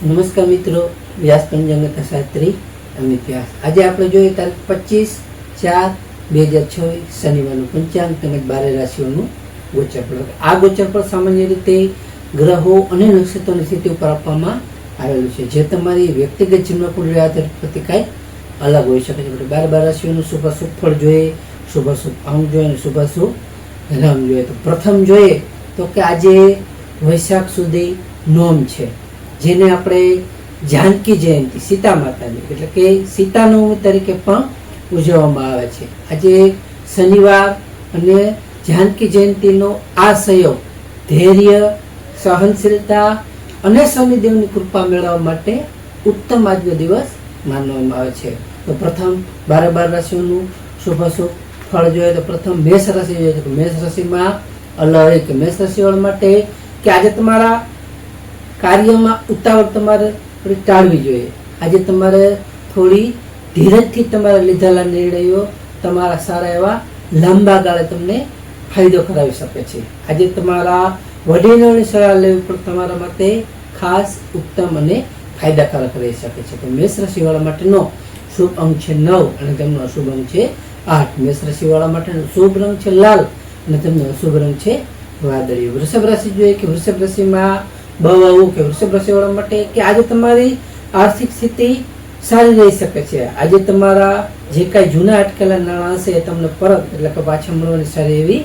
નમસ્કાર મિત્રો, વ્યાસ પંચાંગ શાસ્ત્રી અમિત વ્યાસ. આજે આપણે જોઈએ તારીખ 25/4/2026 શનિવારનું પંચાંગ તેમજ 12 રાશિઓનું ગોચરફળ. આ ગોચરફળ સામાન્ય રીતે ગ્રહો અને નક્ષત્રોની સ્થિતિ ઉપર આપવામાં આવેલું છે, જે તમારી વ્યક્તિગત જન્મકુંડળી આધારિત પ્રતિ કાંઈ અલગ હોઈ શકે છે. 12 રાશિઓનું શુભાશુભ ફળ જોઈએ, શુભાશુભ અંગ જોઈએ અને શુભાશુભ રંગ જોઈએ. તો પ્રથમ જોઈએ તો કે આજે વૈશાખ સુધી નોમ છે, જેને આપણે જાનકી જયંતિ સીતા માતાની એટલે કે સીતા નવમી તરીકે પણ ઉજવવામાં આવે છે. આજે શનિવાર અને જાનકી જયંતિનો આ સંયોગ ધૈર્ય, સહનશીલતા અને શનિદેવની કૃપા મેળવવા માટે ઉત્તમ આજનો દિવસ માનવામાં આવે છે. તો પ્રથમ 12 રાશિઓનું શુભાશુભ ફળ જોઈએ તો પ્રથમ મેષ રાશિ જોઈએ તો મેષ રાશિમાં અલૌકિક મેષ રાશિવાળા માટે કે આજે તમારા કાર્યમાં ઉતાવળ તમારે થોડી ટાળવી જોઈએ. આજે તમારે થોડી ધીરજથી તમારા લીધેલા નિર્ણયો તમારા સારા એવા લાંબા ગાળે તમને ફાયદો કરાવી શકે છે. આજે તમારા વડીલોની સલાહ લેવી પણ તમારા માટે ખાસ ઉત્તમ અને ફાયદાકારક રહી શકે છે. તો મેષ રાશિવાળા માટેનો શુભ અંક છે 9 અને તેમનો અશુભ અંક છે 8. મેષ રાશિવાળા માટેનો શુભ રંગ છે લાલ અને તેમનો અશુભ રંગ છે વાદળી. વૃષભ રાશિ જોઈએ કે વૃષભ રાશિમાં બહુ કે વૃષભ રાશિવાળા માટે કે આજે તમારી આર્થિક સ્થિતિ સારી રહી શકે છે. આજે તમારા જે કાંઈ જૂના અટકેલા નાણાં હશે એ તમને પરત એટલે કે પાછા મળવાની સારી એવી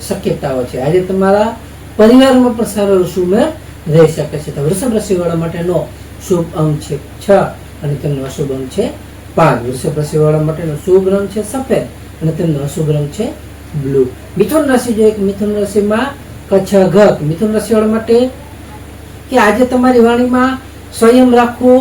શક્યતાઓ છે. આજે તમારા પરિવારમાં પણ સારો એવો સુમેળ રહી શકે છે. તો વૃષભ રાશિવાળા માટેનો શુભ અંક છે 6 અને તેમનો અશુભ અંક છે 5. વૃષભ રાશિવાળા માટેનો શુભ રંગ છે સફેદ અને તેમનો અશુભ રંગ છે બ્લુ. મિથુન રાશિ જોઈએ કે મિથુન રાશિમાં કચ્છ ઘ. મિથુન રાશિવાળા માટે કે આજે તમારી વાણીમાં સંયમ રાખવો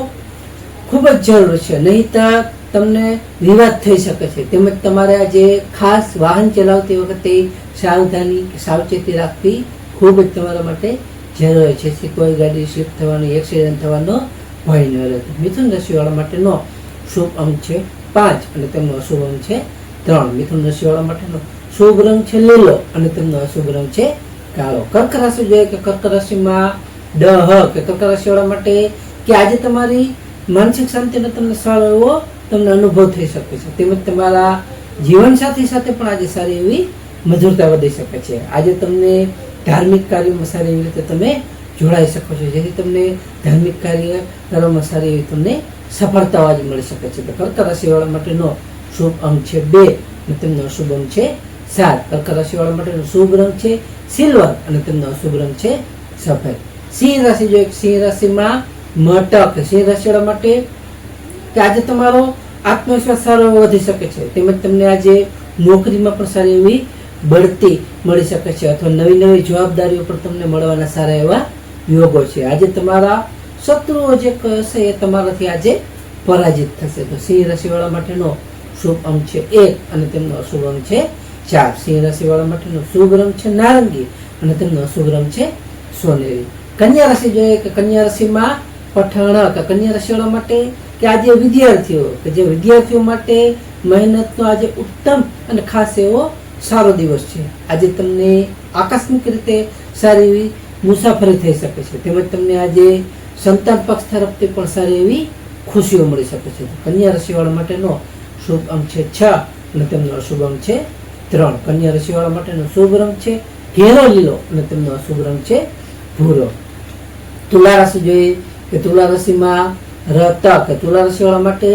ખૂબ જ જરૂર છે, નહીંતર તમને વિવાદ થઈ શકે છે. તેમજ તમારે આજે ખાસ વાહન ચલાવતી વખતે સાવધાની સાવચેતી રાખવી ખૂબ જ તમારા માટે જરૂરી છે. કોઈ ગાડી સ્લીપ થવાનો, એક્સિડન્ટ થવાનો ભય ન રહે. મિથુન રાશિવાળા માટેનો શુભ અંક છે 5 અને તેમનો અશુભ અંક છે 3. મિથુન રાશિવાળા માટેનો શુભ રંગ છે લીલો અને તેમનો અશુભ રંગ છે કાળો. કર્ક રાશિ જોઈએ કે કર્ક રાશિમાં કે કર્ક રાશિવાળા માટે કે આજે તમારી માનસિક શાંતિનો તમને સારો એવો તમને અનુભવ થઈ શકે છે. તેમજ તમારા જીવનસાથી સાથે પણ આજે સારી એવી મધુરતા વધી શકે છે. આજે તમને ધાર્મિક કાર્યોમાં સારી એવી રીતે તમે જોડાઈ શકો છો, જેથી તમને ધાર્મિક કાર્ય કરવામાં સારી એવી તમને સફળતાઓ આજે મળી શકે છે. તો કર્ક રાશિવાળા માટેનો શુભ અંક છે 2 અને તેમનો અશુભ અંક છે 7. કર્ક રાશિવાળા માટેનો શુભ રંગ છે સિલ્વર અને તેમનો અશુભ રંગ છે સફેદ. સિંહ રાશિ જોઈએ સિંહ રાશિમાં મટક. સિંહ રાશિવાળા માટે કે આજે તમારો આત્મવિશ્વાસ સારો વધી શકે છે. તેમજ તમને આજે નોકરીમાં પણ સારી એવી બઢતી મળી શકે છે અથવા નવી જવાબદારીઓ પણ તમને મળવાના સારા એવા યોગો છે. આજે તમારા શત્રુઓ જે હશે એ તમારાથી આજે પરાજિત થશે. તો સિંહ રાશિવાળા માટેનો શુભ અંક છે 1 અને તેમનો અશુભ અંક છે 4. સિંહ રાશિવાળા માટેનો શુભ રંગ છે નારંગી અને તેમનો અશુભ રંગ છે સોનેરી. કન્યા રાશિ જોઈએ કે કન્યા રાશિમાં પઠાણ. કન્યા રાશિવાળા માટે કે આજે વિદ્યાર્થીઓ માટે મહેનતનો આજે ઉત્તમ અને ખાસ એવો સારો દિવસ છે. આજે તમને આકસ્મિક રીતે સારી એવી મુસાફરી થઈ શકે છે. તેમજ તમને આજે સંતાન પક્ષ તરફથી પણ સારી એવી ખુશીઓ મળી શકે છે. કન્યા રાશિવાળા માટેનો શુભ અંક છે 6 અને તેમનો અશુભ અંક છે 3. કન્યા રાશિવાળા માટેનો શુભ રંગ છે ઘેરો લીલો અને તેમનો અશુભ રંગ છે ભૂરો. તુલા રાશિ જોઈએ કે તુલા રાશિમાં રતક. તુલા રાશિવાળા માટે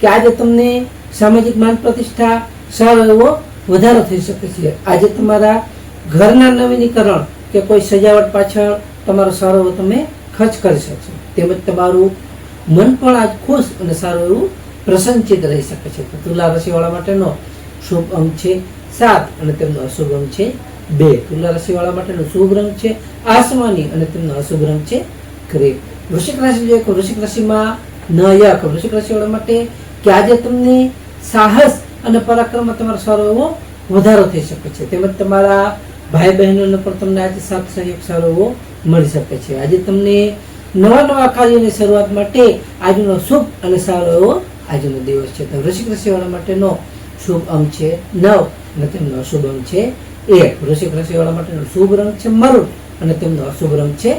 કે આજે તમને સામાજિક માન પ્રતિષ્ઠા સારો એવો વધારો થઈ શકે છે. આજે તમારા ઘરના નવીનીકરણ કે કોઈ સજાવટ પાછળ તમારો સારો એવો તમે ખર્ચ કરી શકશો. તેમજ તમારું મન પણ આજ ખુશ અને સારું એવું પ્રસન્નચિત રહી શકે છે. તુલા રાશિવાળા માટેનો શુભ અંક છે 7 અને તેમનો અશુભ અંક છે 2. તુલા રાશિવાળા માટેનો શુભ રંગ છે આસમાની અને તેમનો અશુભ રંગ છે ગ્રે. વૃશ્ચિક રાશિ જોઈએ કે વૃશ્ચિક રાશિમાં નયક. વૃશ્ચિક રાશિવાળા માટે કે આજે તમને સાહસ અને પરાક્રમમાં તમારો સારો એવો વધારો થઈ શકે છે. તેમજ તમારા ભાઈ બહેનોને પણ તમને આજે સાથ સહયોગ સારો એવો મળી શકે છે. આજે તમને નવા કાર્યોની શરૂઆત માટે આજનો શુભ અને સારો એવો આજનો દિવસ છે. તો વૃશ્ચિક રાશિવાળા માટેનો શુભ અંક છે 9 અને તેમનો અશુભ અંક છે 1. વૃશ્ચિક રાશિવાળા માટેનો શુભ રંગ છે મરૂન અને તેમનો અશુભ રંગ છે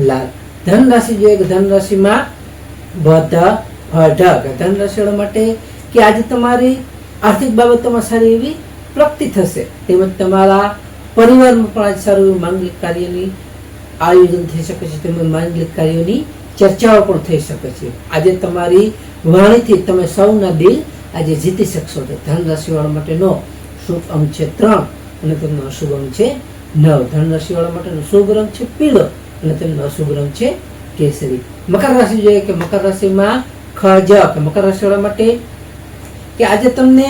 લાલ. ધન રાશિ જોઈએ કે ધન રાશિમાં બધા અઢક ધન રાશિવાળા માટે કે આજે તમારી આર્થિક બાબતોમાં સારી એવી પ્રગતિ થશે, તેમજ તમારા પરિવારમાં પણ આજે સારું એવું માંગલિક કાર્યની આયોજન થઈ શકે છે, તેમજ માંગલિક કાર્યોની ચર્ચાઓ પણ થઈ શકે છે. આજે તમારી વાણીથી તમે સૌના દિલ આજે જીતી શકશો. ધન રાશિવાળા માટેનો શુભ અંક છે 3 અને તેમનો અશુભ અંક છે 9. ધન રાશિવાળા માટેનો શુભ રંગ છે પીળો અને તેમનો અશુભ રંગ છે કેસરી. મકર રાશિ જોઈએ કે મકર રાશિમાં ખજ કે મકર રાશિવાળા માટે કે આજે તમને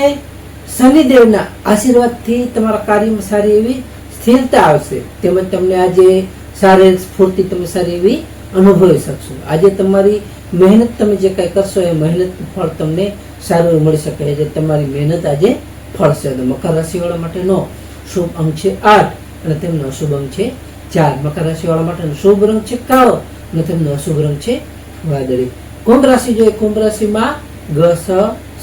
શનિદેવના આશીર્વાદથી તમારા કાર્યમાં સારી એવી સ્થિરતા આવશે, તેમજ તમને આજે શારીરિક સ્ફૂર્તિ તમે સારી એવી અનુભવી શકશો. આજે તમારી મહેનત તમે જે કાંઈ કરશો એ મહેનત ફળ તમને સારું એવું મળી શકે છે. તમારી મહેનત આજે ફળશે. તો મકર રાશિવાળા માટેનો શુભ અંક છે 8 અને તેમનો અશુભ અંક છે 4. મકર રાશિવાળા માટેનો શુભ રંગ છે કાળો અને તેમનો અશુભ રંગ છે વાદળી. કુંભ રાશિ જોઈએ, કુંભ રાશિમાં ગ સ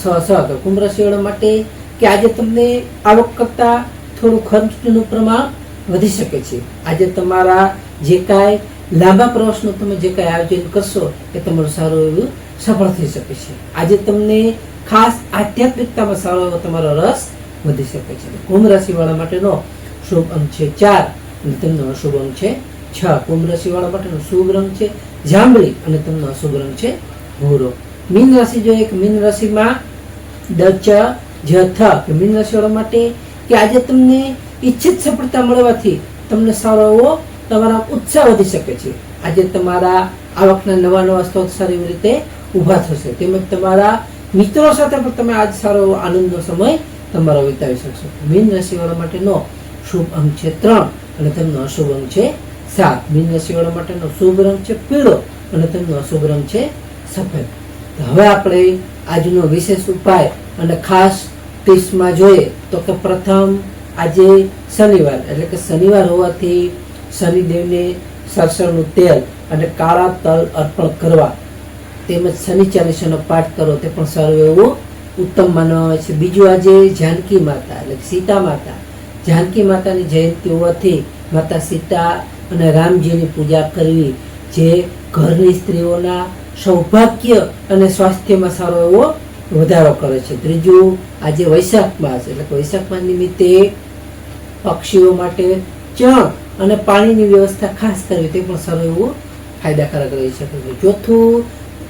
સ તો કુંભ રાશિવાળા માટે કે આજે તમને આવક કરતા થોડું ખર્ચનું પ્રમાણ વધી શકે છે. આજે તમારા જે કાંઈ લાંબા પ્રવાસનું તમે જે કાંઈ આયોજન કરશો એ તમારું સારું એવું સફળ થઈ શકે છે. આજે તમને ખાસ આધ્યાત્મિકતામાં સારો એવો તમારો રસ વધી શકે છે. કુંભ રાશિવાળા માટેનો શુભ અંક છે 4 અને તેમનો અશુભ અંક છે 6. કુંભ રાશિવાળા માટેનો શુભ રંગ છે જાંબલી અને તેમનો અશુભ રંગ છે ભૂરો. મીન રાશિ જોઈએ કે મીન રાશિમાં દ ચ જ થ કે મીન રાશિવાળા માટે કે આજે તમને ઈચ્છિત સફળતા મળવાથી તમને સારો એવો તમારા ઉત્સાહ વધી શકે છે. આજે તમારા આવકના નવા નવા સ્ત્રોત સારી રીતે ઊભા થશે, તેમજ તમારા મિત્રો સાથે પણ તમે આજ સારો એવો આનંદનો સમય તમારો વિતાવી શકશો. મીન રાશિવાળા માટેનો શુભ અંક છે 3 અને તેમનો અશુભ અંક છે 7. મીન રાશિવાળા માટેનો શુભ રંગ છે પીળો અને તેમનો અશુભ રંગ છે સફેદ. હવે આપણે આજનો વિશેષ ઉપાય અને ખાસ ટિપ્સમાં જોઈએ તો કે પ્રથમ આજે શનિવાર એટલે કે શનિવાર હોવાથી શનિદેવને સરસવનું તેલ અને કાળા તલ અર્પણ કરવા, તેમજ શનિ ચાલીસાનો પાઠ કરો તે પણ સારું એવું ઉત્તમ માનવામાં આવે છે. બીજું આજે જાનકી માતા એટલે સીતા માતા, જાનકી માતાની જયંતિ હોવાથી માતા સીતા અને રામજીની પૂજા કરવી જે ઘરની સ્ત્રીઓના સૌભાગ્ય અને સ્વાસ્થ્યમાં સારો એવો વધારો કરે છે. ત્રીજું આજે વૈશાખ માસ એટલે કે વૈશાખ માસ નિમિત્તે પક્ષીઓ માટે ચણ અને પાણીની વ્યવસ્થા ખાસ કરવી તે પણ સારું એવું ફાયદાકારક રહી શકે છે. ચોથું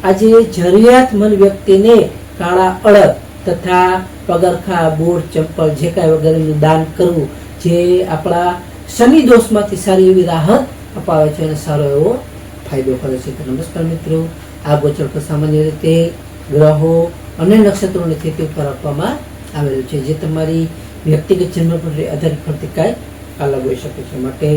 આજે જરૂરિયાતમંદ વ્યક્તિને કાળા અડદ તથા પગરખા, બૂટ, ચંપલ જે કાંઈ વગેરેનું દાન કરવું જે આપણા શનિ દોષમાંથી સારી એવી રાહત અપાવે છે અને સારો એવો ફાયદો કરે છે. તો નમસ્કાર મિત્રો, આ ગોચર પર સામાન્ય રીતે ગ્રહો અને નક્ષત્રોની સ્થિતિ ઉપર આપવામાં આવેલું છે, જે તમારી વ્યક્તિગત જન્મકુંડળી આધારિત ફરતી કાંઈ અલગ હોઈ શકે છે. માટે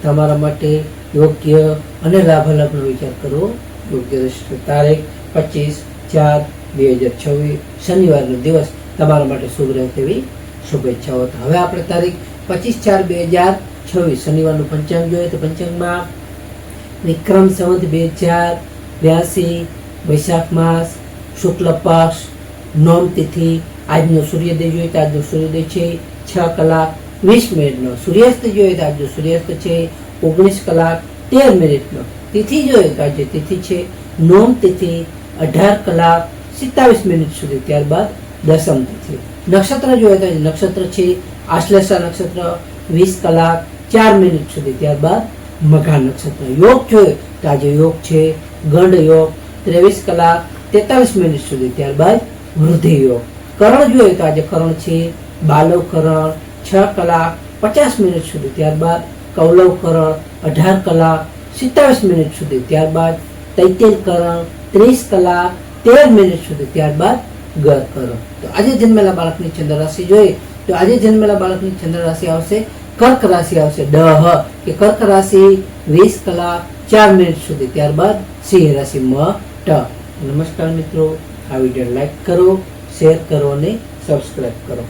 તમારા માટે યોગ્ય અને લાભાલાભનો વિચાર કરવો યોગ્ય રહેશે. તારીખ 25/4/2026 શનિવારનો દિવસ તમારા માટે શુભ રહે તેવી શુભેચ્છાઓ. હવે આપણે તારીખ 25/4/2026 શનિવારનું પંચાંગ જોઈએ તો પંચાંગમાં વિક્રમ સંવત 2082 વૈશાખ માસ શુક્લ પક્ષ નોમ તિથિ. આજનો સૂર્યોદય જોઈએ તો આજનો સૂર્યોદય છે 6:20 સૂર્યાસ્ત જોઈએ તો આજનો સૂર્યાસ્ત છે 19:13 તિથિ જોઈએ તો આજે તિથિ છે નોમ તિથિ 18:27 સુધી. ત્યારબાદ દસમ તિથિ. નક્ષત્ર જોઈએ તો નક્ષત્ર છે આશ્લેષા નક્ષત્ર 20:04 સુધી. ત્યારબાદ મઘા નક્ષત્ર. યોગ જોઈએ તો આજે યોગ છે ગંડ યોગ 23:43 સુધી. ત્યારબાદ વૃદ્ધિ યોગ. કરણ જોઈએ તો આજે કરણ છે બાલવ કરણ 6:50 સુધી. ત્યારબાદ કૌલવ કરણ 18:27 સુધી. ત્યારબાદ તૈતેલ કરણ 30:13 સુધી. ત્યારબાદ ગર કરણ. તો આજે જન્મેલા બાળકની ચંદ્ર રાશિ જોઈએ તો આજે જન્મેલા બાળકની ચંદ્ર રાશિ આવશે કર્ક રાશિ આવશે ડહ કે કર્ક રાશિ 20:04 સુધી. ત્યારબાદ સિંહ રાશિ મ ટ. નમસ્કાર મિત્રો, આ વિડીયો લાઈક કરો, શેર કરો અને સબસ્ક્રાઇબ કરો.